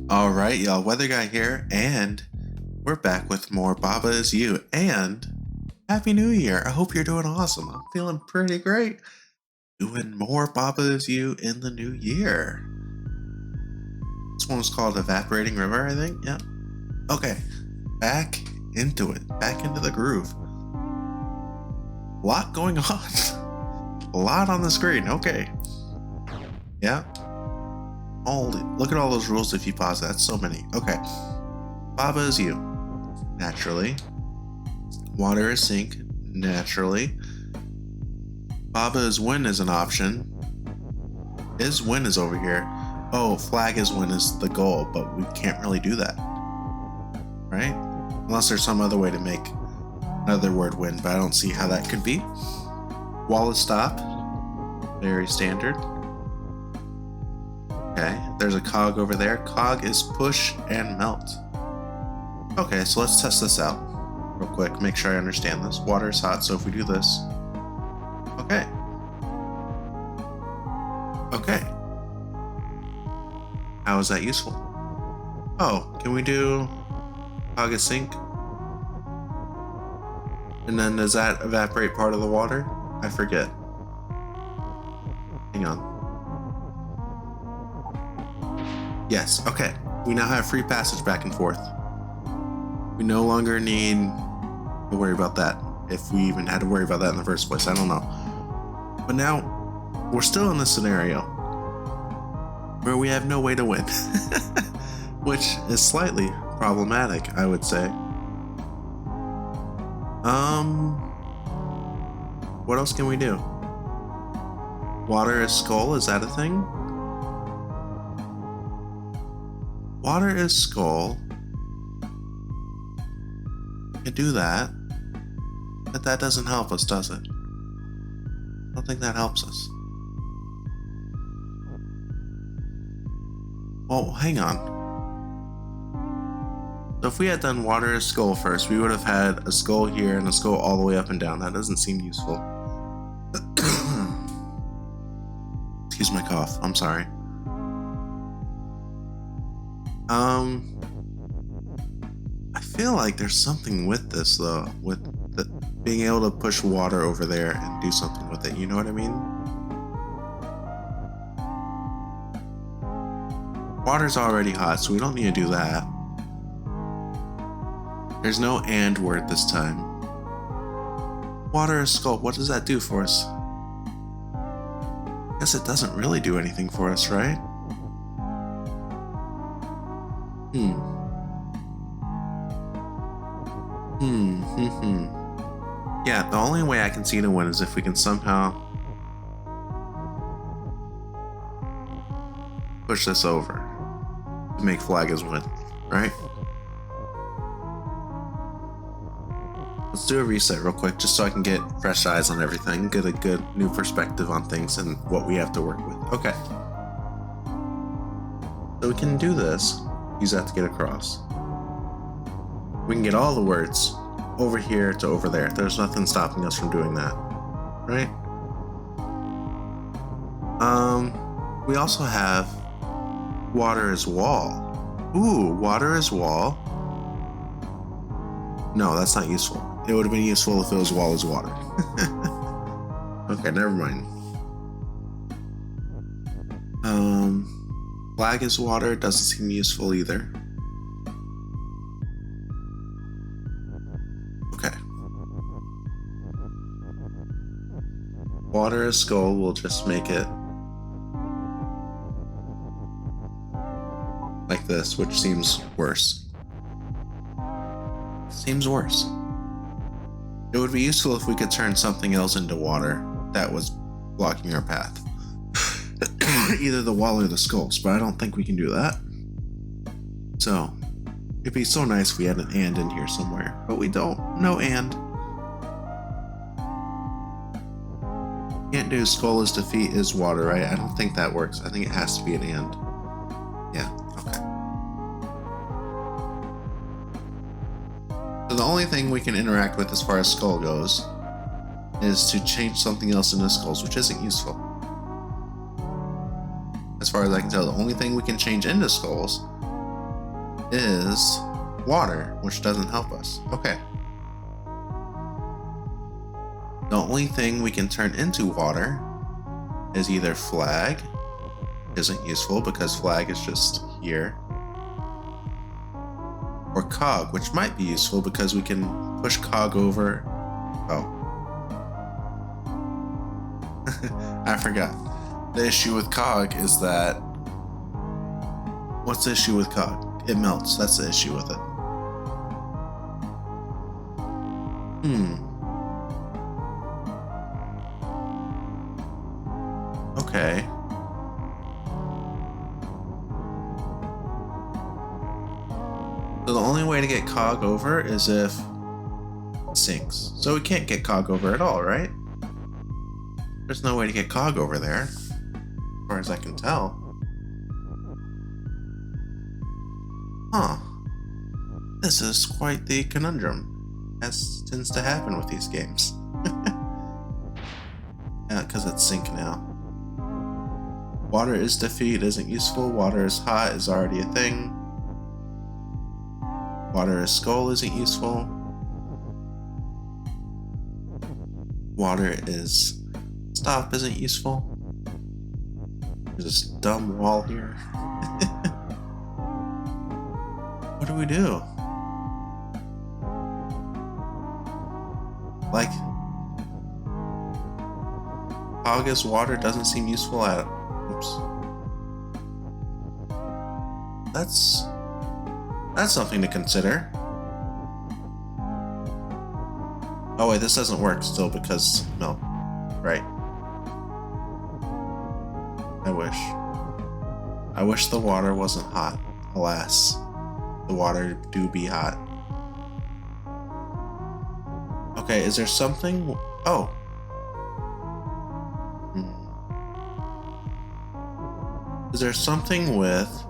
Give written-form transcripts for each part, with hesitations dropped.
Alright, y'all, Weather Guy here, and we're back with more Baba Is You, and Happy New Year! I hope you're doing awesome. I'm feeling pretty great. Doing more Baba Is You in the new year. This one was called Evaporating River, I think? Yeah. Okay, back into it. Back into the groove. A lot going on. A lot on the screen, okay. Yeah. Holy, look at all those rules if you pause. That's so many. Okay. Baba Is You. Naturally. Water is sink. Naturally. Baba Is Win is an option. Is Win is over here. Oh, flag is win is the goal, but we can't really do that. Right? Unless there's some other way to make another word win, but I don't see how that could be. Wall is stop. Very standard. Okay, there's a cog over there. Cog is push and melt. Okay, so let's test this out real quick. Make sure I understand this. Water is hot, so if we do this. Okay. Okay. How is that useful? Oh, can we do cog is sink? And then does that evaporate part of the water? I forget. Hang on. Yes, okay. We now have free passage back and forth. We no longer need to worry about that. If we even had to worry about that in the first place, I don't know. But now, we're still in this scenario where we have no way to win. Which is slightly problematic, I would say. What else can we do? Water is skull, is that a thing? Water is skull. Can do that. But that doesn't help us, does it? I don't think that helps us. Oh, hang on. So if we had done water is skull first, we would have had a skull here and a skull all the way up and down. That doesn't seem useful. Excuse my cough. I'm sorry. I feel like there's something with this though, with the being able to push water over there and do something with it. You know what I mean? Water's already hot, so we don't need to do that. There's no and word this time. Water is skull. What does that do for us? I guess it doesn't really do anything for us, right? Yeah, the only way I can see to win is if we can somehow push this over to make flag as win, right? Let's do a reset real quick just so I can get fresh eyes on everything, get a good new perspective on things and what we have to work with. Okay. So we can do this. Use that to get across. We can get all the words over here to over there. There's nothing stopping us from doing that, right? We also have water is wall. Ooh, water is wall. No, that's not useful. It would have been useful if it was wall is water. Okay, never mind. Flag is water doesn't seem useful either. Okay. Water is skull, we'll just make it like this, which seems worse. Seems worse. It would be useful if we could turn something else into water that was blocking our path. Either the wall or the skulls, but I don't think we can do that. So, it'd be so nice if we had an and in here somewhere, but we don't. No and. Can't do skull is defeat is water, right? I don't think that works. I think it has to be an and. Yeah, okay. So the only thing we can interact with as far as skull goes is to change something else into skulls, which isn't useful. As far as I can tell, the only thing we can change into skulls is water, which doesn't help us. Okay. The only thing we can turn into water is either flag, isn't useful because flag is just here, or cog, which might be useful because we can push cog over. Oh. I forgot. The issue with cog is that... What's the issue with cog? It melts. That's the issue with it. Okay. So the only way to get cog over is if it sinks. So we can't get cog over at all, right? There's no way to get cog over there, as far as I can tell. Huh. This is quite the conundrum, as tends to happen with these games. Yeah, because it's sink now. Water is defeat isn't useful. Water is hot is already a thing. Water is skull isn't useful. Water is stop isn't useful. There's this dumb wall here. What do we do? Like, cog as water doesn't seem useful at... Oops. That's something to consider. Oh wait, this doesn't work still because milk, right? I wish the water wasn't hot. Alas, the water do be hot. Okay, is there something? Oh. Is there something with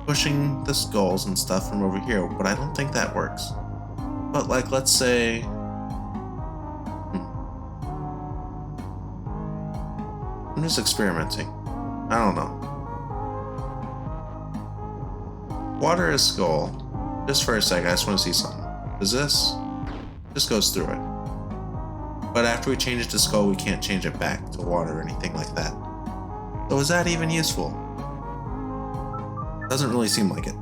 pushing the skulls and stuff from over here? But I don't think that works. But like, let's say... I'm just experimenting. I don't know. Water is skull. Just for a sec, I just want to see something. Does this? Just goes through it. But after we change it to skull, we can't change it back to water or anything like that. So is that even useful? Doesn't really seem like it.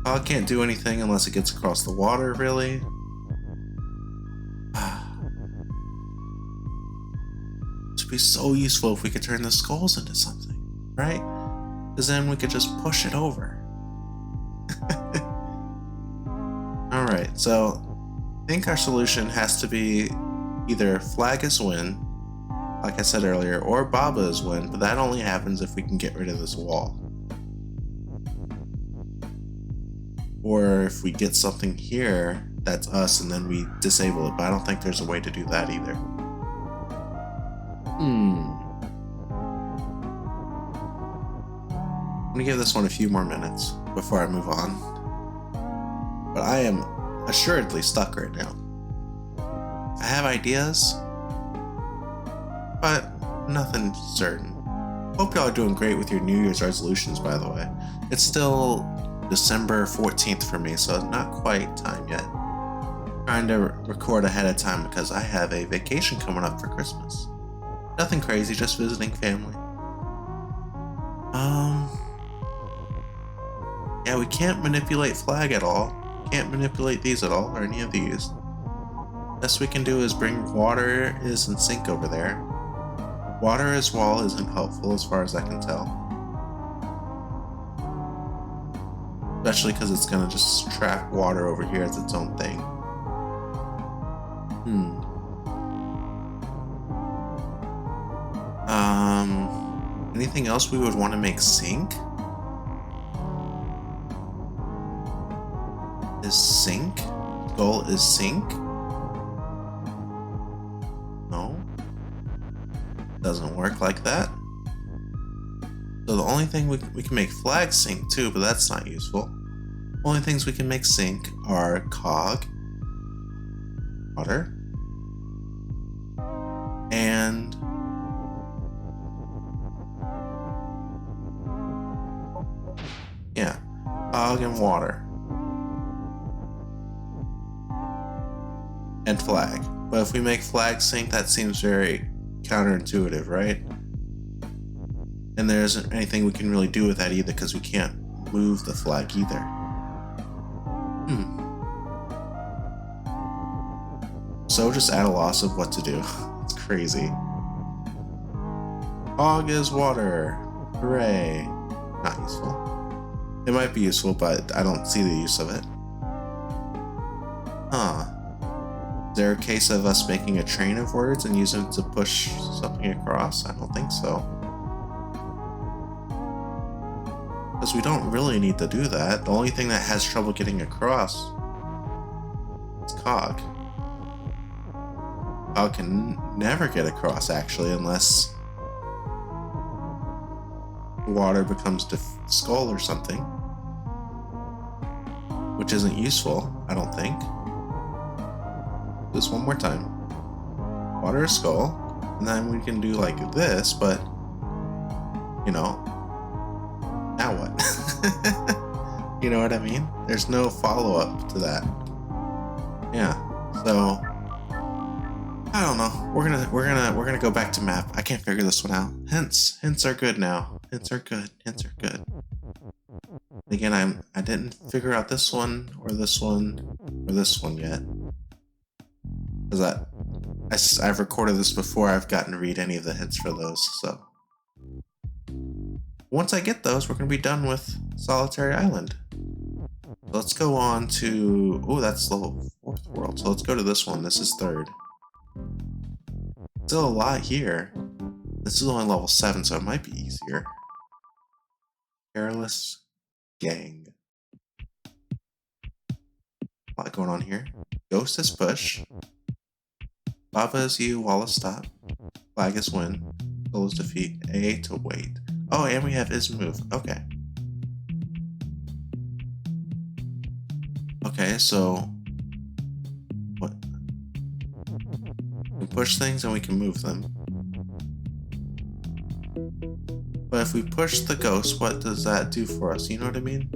Cog can't do anything unless it gets across the water, really. This would be so useful if we could turn the skulls into something, right? Because then we could just push it over. Alright, so I think our solution has to be either flag is win, like I said earlier, or Baba is win, but that only happens if we can get rid of this wall. Or if we get something here, that's us, and then we disable it, but I don't think there's a way to do that either. I'm gonna give this one a few more minutes before I move on. But I am assuredly stuck right now. I have ideas, but nothing certain. Hope y'all are doing great with your New Year's resolutions, by the way. It's still December 14th for me, so not quite time yet. Trying to record ahead of time because I have a vacation coming up for Christmas. Nothing crazy, just visiting family. Yeah, we can't manipulate flag at all. Can't manipulate these at all, or any of these. Best we can do is bring water is in sync over there. Water as wall isn't helpful as far as I can tell. Especially because it's gonna just trap water over here as its own thing. Anything else we would want to make sync? Is sync? Goal is sync? No. Doesn't work like that. So the only thing we can make flag sync too, but that's not useful. Only things we can make sync are cog, water, and Yeah, fog and water. And flag. But if we make flag sink, that seems very counterintuitive, right? And there isn't anything we can really do with that either because we can't move the flag either. So just at a loss of what to do. It's crazy. Fog is water. Hooray. Not useful. It might be useful, but I don't see the use of it. Huh. Is there a case of us making a train of words and using it to push something across? I don't think so. Because we don't really need to do that. The only thing that has trouble getting across is cog. Cog can never get across, actually, unless water becomes the skull or something. Which isn't useful, I don't think. This one more time. Water is skull. And then we can do like this, but you know, now what? You know what I mean? There's no follow-up to that. Yeah. So I don't know. We're gonna go back to map. I can't figure this one out. Hints are good now. Hints are good. Again, I didn't figure out this one or this one or this one yet. Because I've recorded this before I've gotten to read any of the hints for those, so. Once I get those, we're going to be done with Solitary Island. Let's go on to, oh, that's level 4th world, so let's go to this one. This is 3rd. Still a lot here. This is only level 7, so it might be easier. Perilous Gang. A lot going on here. Ghost is push. Baba is you, wall is stop. Flag is win. Soul is defeat. A to wait. Oh, and we have is move. Okay. Okay, so what? We can push things and we can move them. But if we push the ghost, what does that do for us? You know what I mean?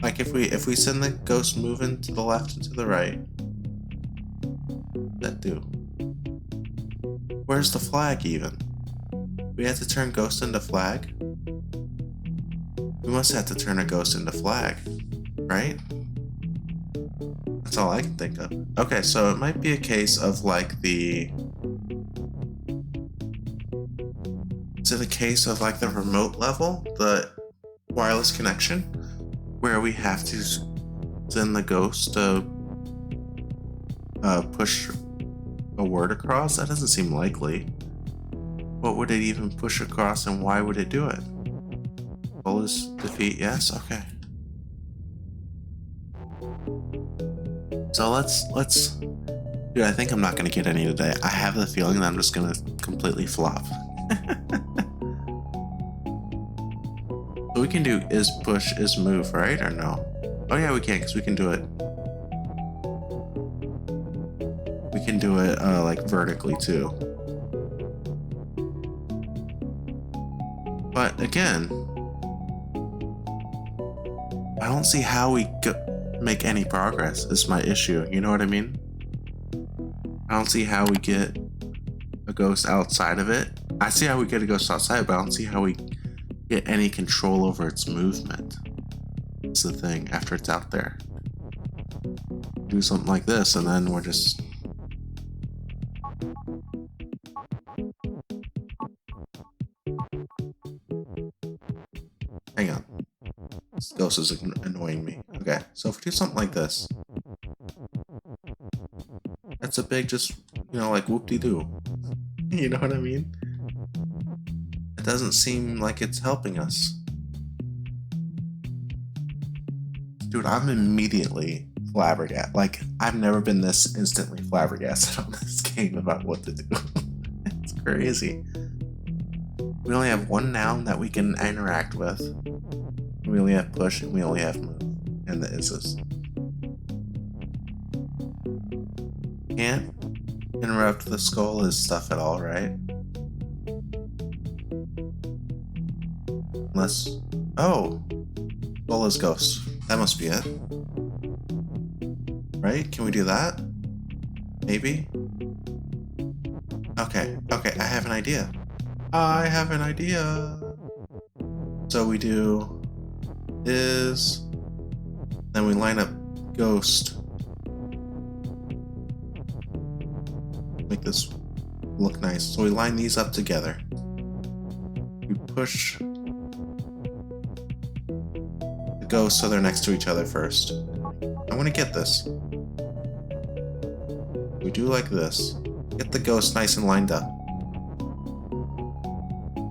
Like if we send the ghost moving to the left and to the right, that do? Where's the flag even? We had to turn ghost into flag? We must have to turn a ghost into flag, right? That's all I can think of. Okay, so it might be a case of like the... Is it a case of like the remote level? The wireless connection? Where we have to send the ghost to push a word across? That doesn't seem likely. What would it even push across and why would it do it? Goal is defeat, yes? Okay. So let's dude, I think I'm not gonna get any today. I have the feeling that I'm just gonna completely flop. So we can do is push, is move, right? Or no? Oh yeah, we can, because we can do it. We can do it like vertically too. But again, I don't see how we make any progress is my issue. You know what I mean? I don't see how we get a ghost outside of it. I see how we get a ghost outside, but I don't see how we get any control over its movement. That's the thing, after it's out there. Do something like this and then we're just... Hang on. This ghost is annoying me. Okay, so if we do something like this, that's a big just, you know, like whoop-de-doo. You know what I mean? It doesn't seem like it's helping us. Dude, I'm immediately flabbergasted. Like, I've never been this instantly flabbergasted on this game about what to do. It's crazy. We only have one noun that we can interact with. We only have push and we only have move. And the is's. Can't interrupt the skull is stuff at all, right? Unless... Oh! Bola's ghost. That must be it. Right? Can we do that? Maybe? Okay, okay, I have an idea. I have an idea. So we do is, then we line up ghost. Make this look nice. So we line these up together. We push the ghosts so they're next to each other first. I want to get this. We do like this. Get the ghost nice and lined up.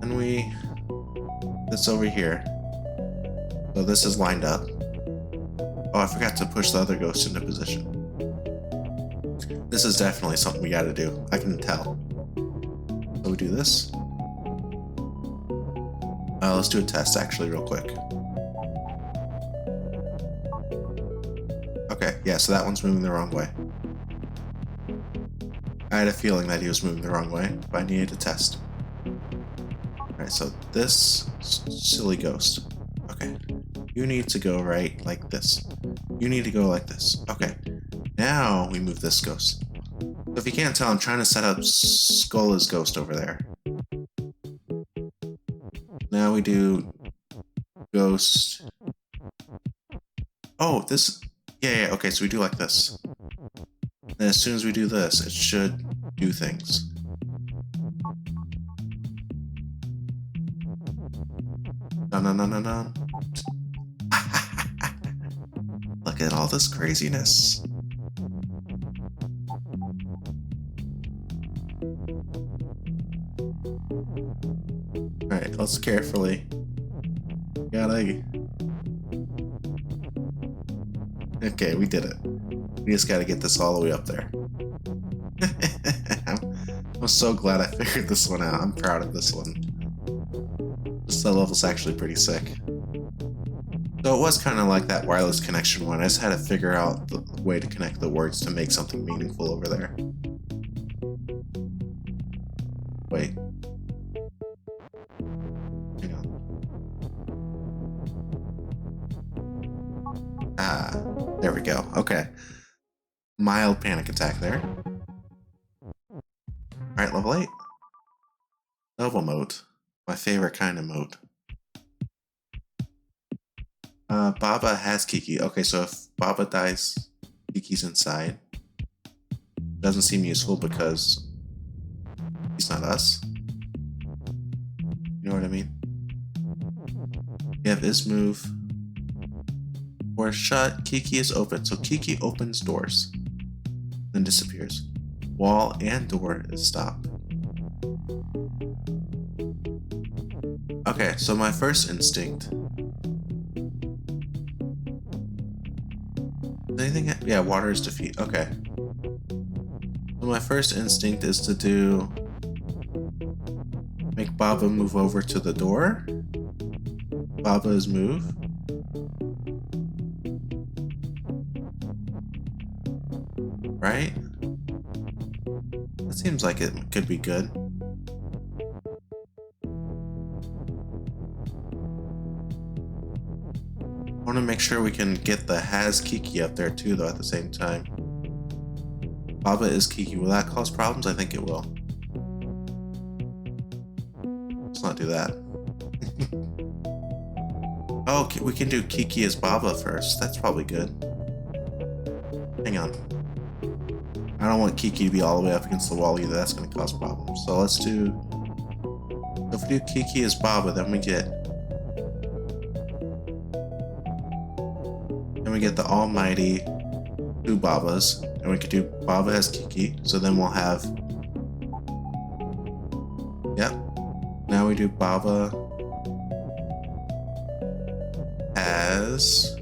And we this over here. So this is lined up. Oh, I forgot to push the other ghost into position. This is definitely something we gotta do. I can tell. So we do this. Let's do a test actually real quick. Okay, yeah, so that one's moving the wrong way. I had a feeling that he was moving the wrong way, but I needed to test. Alright, so this silly ghost. Okay, you need to go right like this. You need to go like this. Okay, now we move this ghost. So if you can't tell, I'm trying to set up Skola's ghost over there. Now we do ghost. Oh, this. Yeah, okay, so we do like this. And as soon as we do this, it should do things. No. Look at all this craziness. Alright, let's carefully. Okay, we did it. We just gotta get this all the way up there. I'm so glad I figured this one out. I'm proud of this one. This level's actually pretty sick. So it was kind of like that wireless connection one. I just had to figure out the way to connect the words to make something meaningful over there. Wait. Hang on. Ah, there we go. Okay. Mild panic attack there. Alright, level 8. Double moat. My favorite kind of moat. Baba has Kiki. Okay, so if Baba dies, Kiki's inside. Doesn't seem useful because he's not us. You know what I mean? We have his move. Door shut. Kiki is open. So Kiki opens doors. Then disappears. Wall and door is stopped. Okay, so my first instinct. Anything? Yeah, water is defeat. Okay. So my first instinct is to do. Make Baba move over to the door. Baba's move. Right? That seems like it could be good. I want to make sure we can get the has Kiki up there too, though, at the same time. Baba is Kiki. Will that cause problems? I think it will. Let's not do that. Oh, okay, we can do Kiki as Baba first. That's probably good. Hang on. I don't want Kiki to be all the way up against the wall either. That's going to cause problems. So let's do... If we do Kiki as Baba, then we get... Then we get the almighty 2 Babas. And we could do Baba as Kiki. So then we'll have... Yep. Now we do Baba as...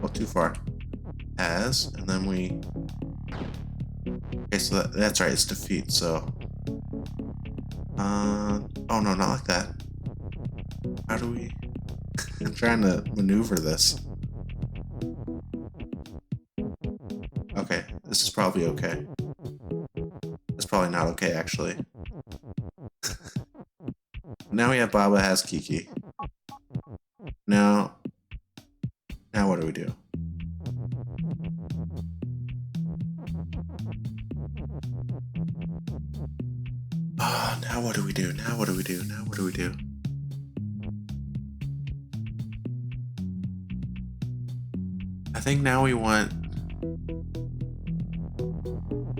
Oh, too far. As, and then we... Okay, so that's right, it's defeat, so... Oh no, not like that. How do we... I'm trying to maneuver this. Okay, this is probably okay. It's probably not okay, actually. Now we have Baba has Kiki. Oh, now what do we do? Now what do we do? Now what do we do? I think now we want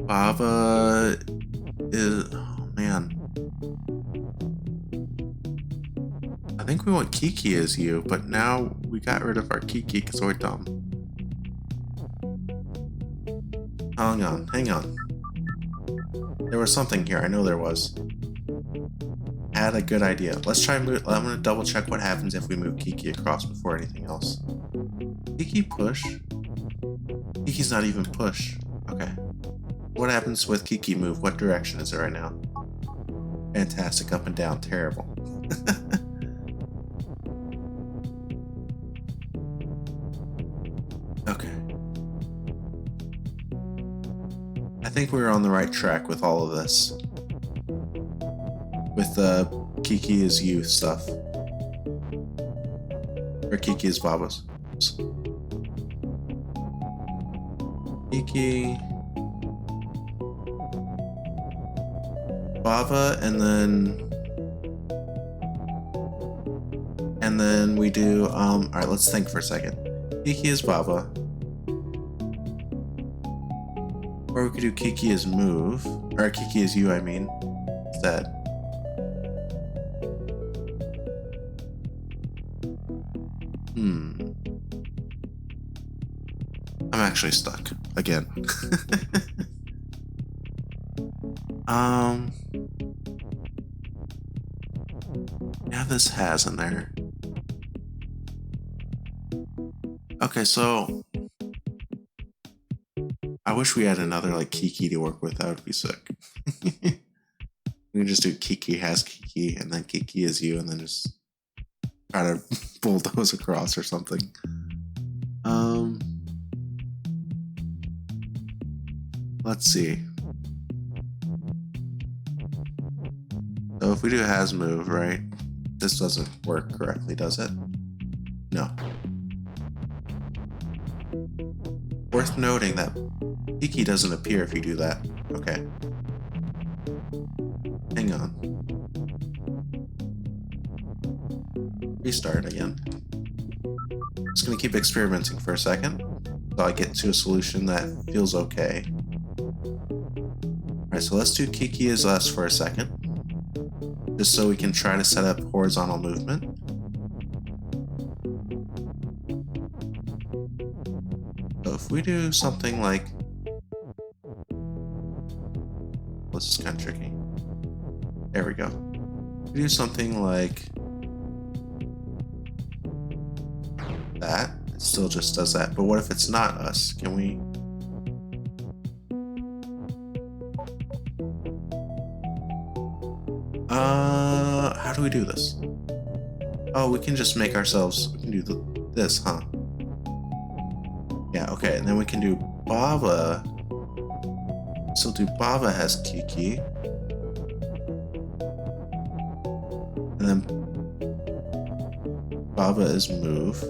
Baba is, oh man. I think we want Kiki as you, but now we got rid of our Kiki because we're dumb. Hang on, hang on. There was something here, I know there was. I had a good idea. Let's try and move. I'm gonna double check what happens if we move Kiki across before anything else. Kiki push? Kiki's not even push. Okay. What happens with Kiki move? What direction is it right now? Fantastic, up and down, terrible. Okay. I think we were on the right track with all of this. With the Kiki is you stuff. Or Kiki is Baba's. Kiki. Baba, and then we do, alright, let's think for a second. Kiki is Baba. Or we could do Kiki is move, or Kiki is you, I mean, instead. I'm actually stuck, again. Yeah, this has in there. Okay, so I wish we had another like Kiki to work with. That would be sick. We can just do Kiki has Kiki, and then Kiki is you, and then just try to bulldoze across or something. Let's see. So if we do has move, right? This doesn't work correctly, does it? No. Worth noting that Kiki doesn't appear if you do that. Okay. Hang on. Restart again. Just gonna keep experimenting for a second until I get to a solution that feels okay. Alright, so let's do Kiki is us for a second. Just so we can try to set up horizontal movement. So if we do something like... This is kind of tricky. There we go. We do something like that. It still just does that. But what if it's not us? Can we... how do we do this? Oh, we can just make ourselves, we can do this, huh? Yeah, okay, and then we can do Baba. So do Baba has Kiki. And then Baba is move.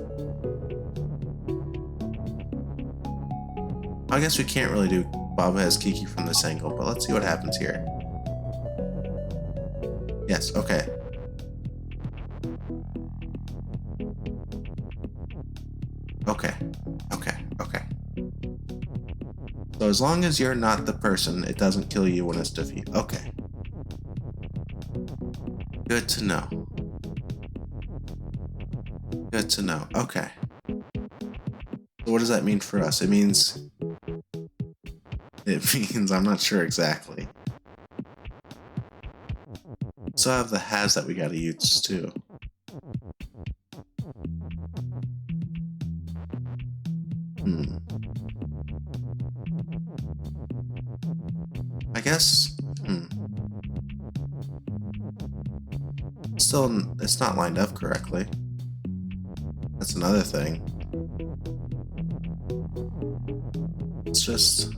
I guess we can't really do Baba has Kiki from this angle, but let's see what happens here. Yes, okay. Okay, okay, okay. So as long as you're not the person, it doesn't kill you when it's defeat. Okay. Good to know. Good to know. Okay. So what does that mean for us? It means I'm not sure exactly. So I have the has that we gotta use too. I guess, Still, it's not lined up correctly. That's another thing. It's just...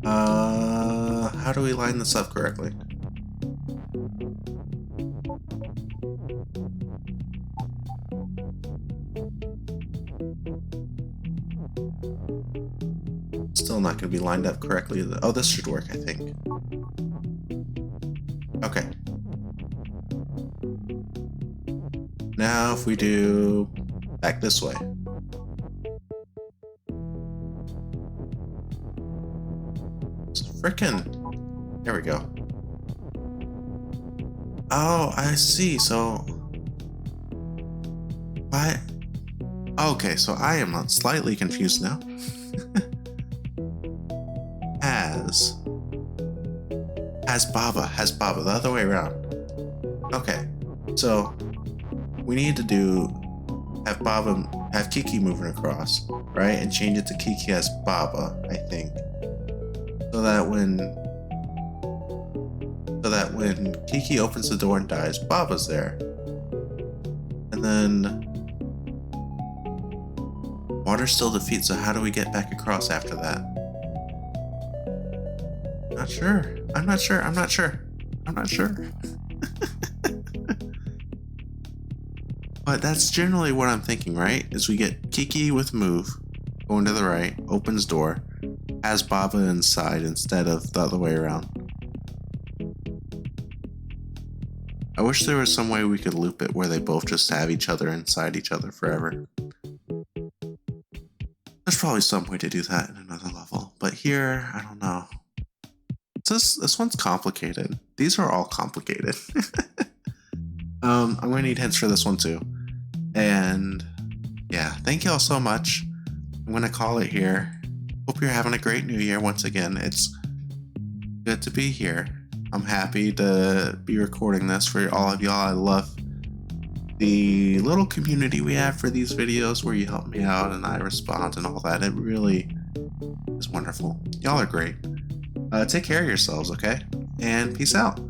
how do we line this up correctly? Still not going to be lined up correctly. Oh, this should work, I think. Now if we do back this way. It's frickin'. There we go. Oh, I see. So what? Okay, so I am slightly confused now. Has Baba, the other way around. Okay, so we need to have Kiki moving across, right? And change it to Kiki as Baba, I think. So that when Kiki opens the door and dies, Baba's there. And then water's still defeat, so how do we get back across after that? I'm not sure. But that's generally what I'm thinking, right? Is we get Kiki with move, going to the right, opens door, has Baba inside instead of the other way around. I wish there was some way we could loop it where they both just have each other inside each other forever. There's probably some way to do that in another level, but here, I don't know. This one's complicated. These are all complicated. I'm gonna need hints for this one too. And yeah, thank you all so much. I'm gonna call it here. Hope you're having a great new year once again. It's good to be here. I'm happy to be recording this for all of y'all. I love the little community we have for these videos where you help me out and I respond and all that. It really is wonderful. Y'all are great. Take care of yourselves, okay? And peace out.